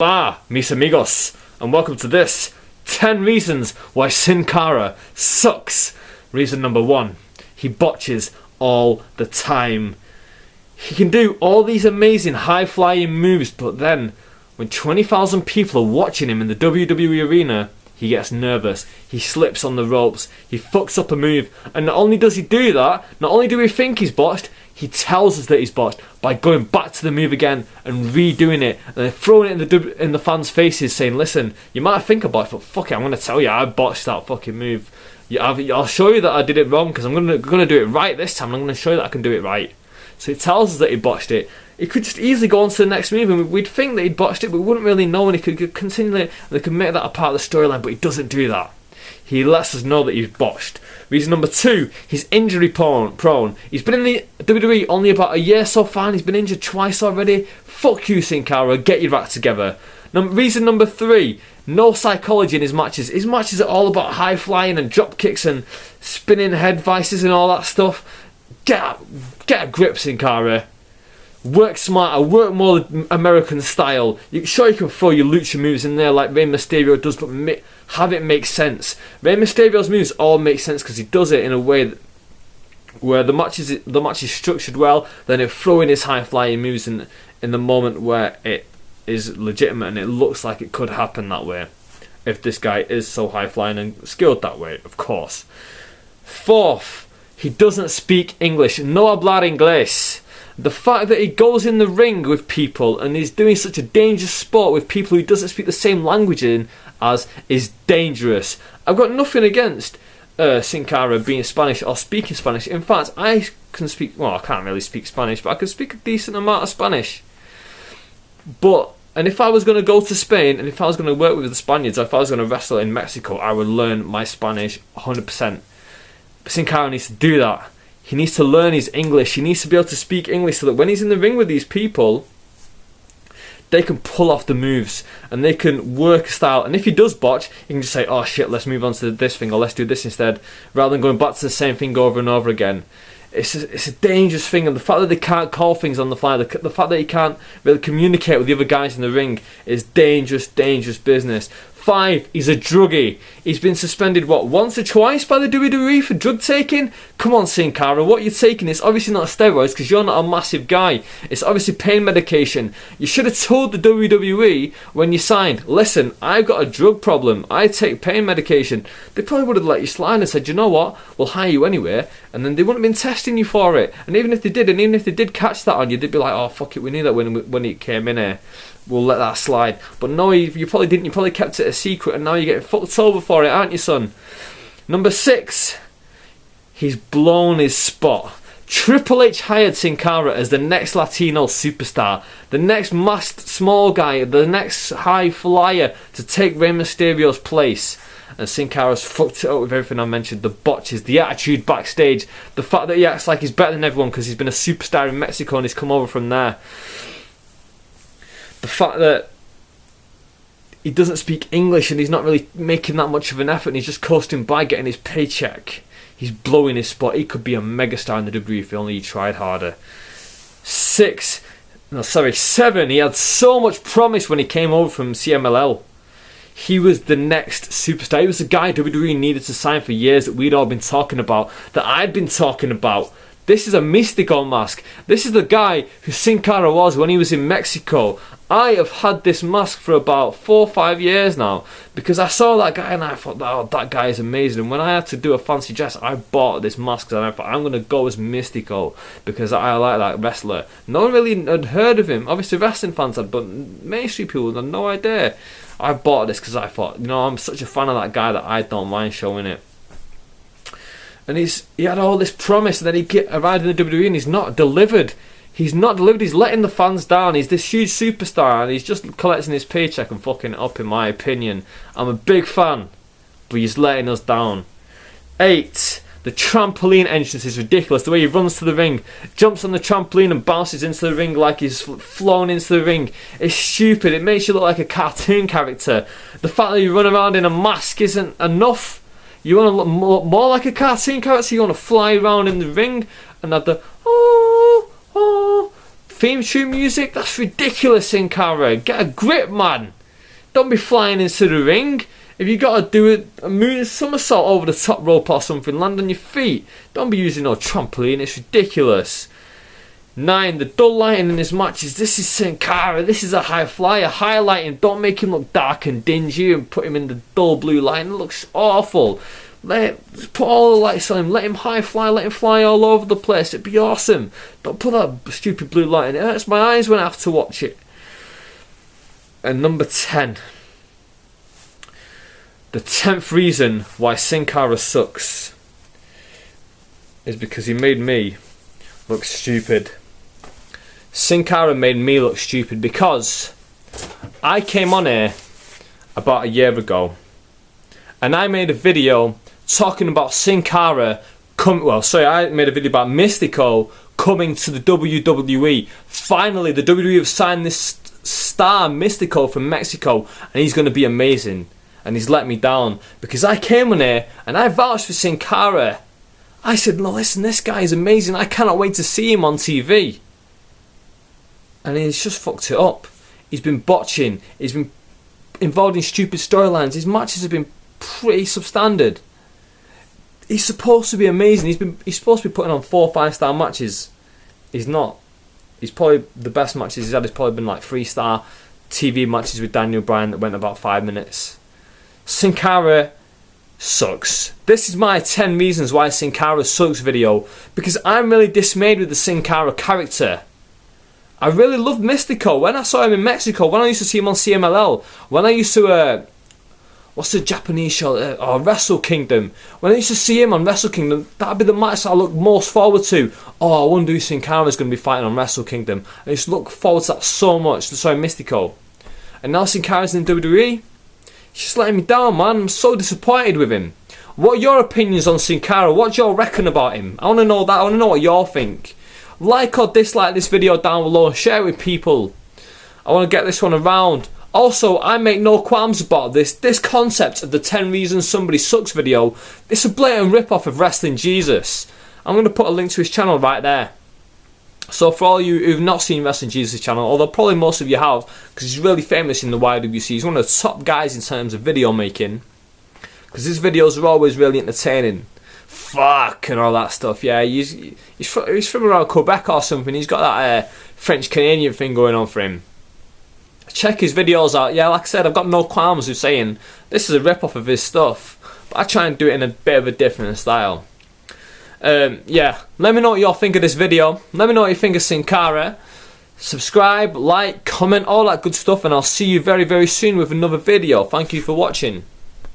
Hola, mis amigos, and welcome to this 10 reasons why Sin Cara sucks. Reason number 1, he botches all the time. He can do all these amazing high-flying moves, but then when 20,000 people are watching him in the WWE arena, he gets nervous, he slips on the ropes, he fucks up a move, and not only does he do that, not only do we think he's botched, he tells us that he's botched by going back to the move again and redoing it and then throwing it in the fans' faces saying, listen, you might think I botched, but fuck it, I'm going to tell you I botched that fucking move. I'll show you that I did it wrong because I'm going to do it right this time. I'm going to show you that I can do it right. So he tells us that he botched it. He could just easily go on to the next move and we'd think that he'd botched it, but we wouldn't really know, and he could continually, they could make that a part of the storyline, but he doesn't do that. He lets us know that he's botched. Reason number 2, he's injury prone. He's been in the WWE only about a year so far and he's been injured twice already. Fuck you, Sin Cara, get your act together. Reason number 3, no psychology in his matches. His matches are all about high flying and drop kicks and spinning head vices and all that stuff. Get a grip, Sin Cara. Work smarter, work more American style. Sure, you can throw your lucha moves in there like Rey Mysterio does, but have it make sense. Rey Mysterio's moves all make sense because he does it in a way where the match is structured well. Then he'll throw in his high flying moves in the moment where it is legitimate and it looks like it could happen that way. If this guy is so high flying and skilled that way, of course. 4th, he doesn't speak English. No hablar inglés. The fact that he goes in the ring with people and he's doing such a dangerous sport with people who doesn't speak the same language as is dangerous. I've got nothing against Sin Cara being Spanish or speaking Spanish. In fact, I can speak, well, I can't really speak Spanish, but I can speak a decent amount of Spanish. And if I was going to go to Spain and if I was going to work with the Spaniards or if I was going to wrestle in Mexico, I would learn my Spanish 100%. But Sin Cara needs to do that. He needs to learn his English. He needs to be able to speak English so that when he's in the ring with these people, they can pull off the moves and they can work a style. And if he does botch, he can just say, oh shit, let's move on to this thing or let's do this instead, rather than going back to the same thing over and over again. It's a dangerous thing, and the fact that they can't call things on the fly, the fact that he can't really communicate with the other guys in the ring is dangerous, dangerous business. 5, he's a druggie. He's been suspended, once or twice by the WWE for drug taking? Come on, Sin Cara, what you're taking is obviously not steroids because you're not a massive guy. It's obviously pain medication. You should have told the WWE when you signed, listen, I've got a drug problem. I take pain medication. They probably would have let you slide and said, you know what, we'll hire you anyway. And then they wouldn't have been testing you for it. And even if they did catch that on you, they'd be like, oh, fuck it, we knew that when it came in here. We'll let that slide. But no, you probably didn't. You probably kept it a secret and now you're getting fucked over for it, aren't you, son? Number 6, he's blown his spot. Triple H hired Sin Cara as the next Latino superstar, the next masked small guy, the next high flyer to take Rey Mysterio's place. And Sin Cara's fucked it up with everything I mentioned. The botches, the attitude backstage, the fact that he acts like he's better than everyone because he's been a superstar in Mexico and he's come over from there. The fact that he doesn't speak English and he's not really making that much of an effort and he's just coasting by getting his paycheck. He's blowing his spot. He could be a megastar in the WWE if only he tried harder. 7, he had so much promise when he came over from CMLL. He was the next superstar. He was the guy WWE needed to sign for years that we'd all been talking about, that I'd been talking about. This is a mystical mask. This is the guy who Sin Cara was when he was in Mexico. I have had this mask for about 4 or 5 years now because I saw that guy and I thought, oh, that guy is amazing. And when I had to do a fancy dress, I bought this mask and I thought, I'm going to go as Mystico because I like that wrestler. No one really had heard of him. Obviously, wrestling fans had, but mainstream people had no idea. I bought this because I thought, I'm such a fan of that guy that I don't mind showing it. And he had all this promise and then he arrived in the WWE and he's not delivered. He's not delivered. He's letting the fans down. He's this huge superstar and he's just collecting his paycheck and fucking it up, in my opinion. I'm a big fan, but he's letting us down. 8, the trampoline entrance is ridiculous. The way he runs to the ring, jumps on the trampoline and bounces into the ring like he's flown into the ring. It's stupid. It makes you look like a cartoon character. The fact that you run around in a mask isn't enough. You want to look more like a cartoon character. You want to fly around in the ring and have the theme tune music? That's ridiculous, Sin Cara. Get a grip, man. Don't be flying into the ring. If you gotta do a moon somersault over the top rope or something, land on your feet. Don't be using no trampoline, it's ridiculous. 9. The dull lighting in his matches. This is Sin Cara. This is a high flyer. Highlighting. Don't make him look dark and dingy and put him in the dull blue light. It looks awful. Put all the lights on him. Let him high fly. Let him fly all over the place. It'd be awesome. Don't put that stupid blue light in. It hurts my eyes when I have to watch it. And number 10. The 10th reason why Sin Cara sucks is because he made me look stupid. Sin Cara made me look stupid because I came on here about a year ago and I made a video talking about Sin Cara I made a video about Mystico coming to the WWE. Finally, the WWE have signed this star Mystico from Mexico and he's going to be amazing. And he's let me down because I came on here and I vouched for Sin Cara. I said, no, listen, this guy is amazing. I cannot wait to see him on TV. And he's just fucked it up. He's been botching. He's been involved in stupid storylines. His matches have been pretty substandard. He's supposed to be amazing. He's supposed to be putting on 4 5-star matches. He's not. He's probably the best matches he's had has probably been like 3-star TV matches with Daniel Bryan that went about 5 minutes. Sin Cara sucks. This is my 10 reasons why Sin Cara sucks video, because I'm really dismayed with the Sin Cara character. I really loved Mystico when I saw him in Mexico, when I used to see him on CMLL, when I used to what's the Japanese show, Wrestle Kingdom. When I used to see him on Wrestle Kingdom, that'd be the match I look most forward to. I wonder who Sin Cara is going to be fighting on Wrestle Kingdom. I used to look forward to that so much. Sorry, Mystico. And now Sin Cara's in WWE. He's just letting me down, man. I'm so disappointed with him. What are your opinions on Sin Cara? What do you reckon about him? I want to know that. I want to know what you think. Like or dislike this video down below. Share it with people. I want to get this one around. Also, I make no qualms about this. This concept of the 10 reasons somebody sucks video, it's a blatant rip-off of Wrestling Jesus. I'm going to put a link to his channel right there. So for all you who've not seen Wrestling Jesus' channel, although probably most of you have, because he's really famous in the YWC, he's one of the top guys in terms of video making, because his videos are always really entertaining. Fuck and all that stuff. Yeah, he's from around Quebec or something. He's got that French-Canadian thing going on for him. Check his videos out. Yeah, like I said, I've got no qualms with saying this is a rip-off of his stuff, but I try and do it in a bit of a different style. Yeah, let me know what y'all think of this video. Let me know what you think of Sin Cara. Subscribe, like, comment, all that good stuff, and I'll see you very, very soon with another video. Thank you for watching.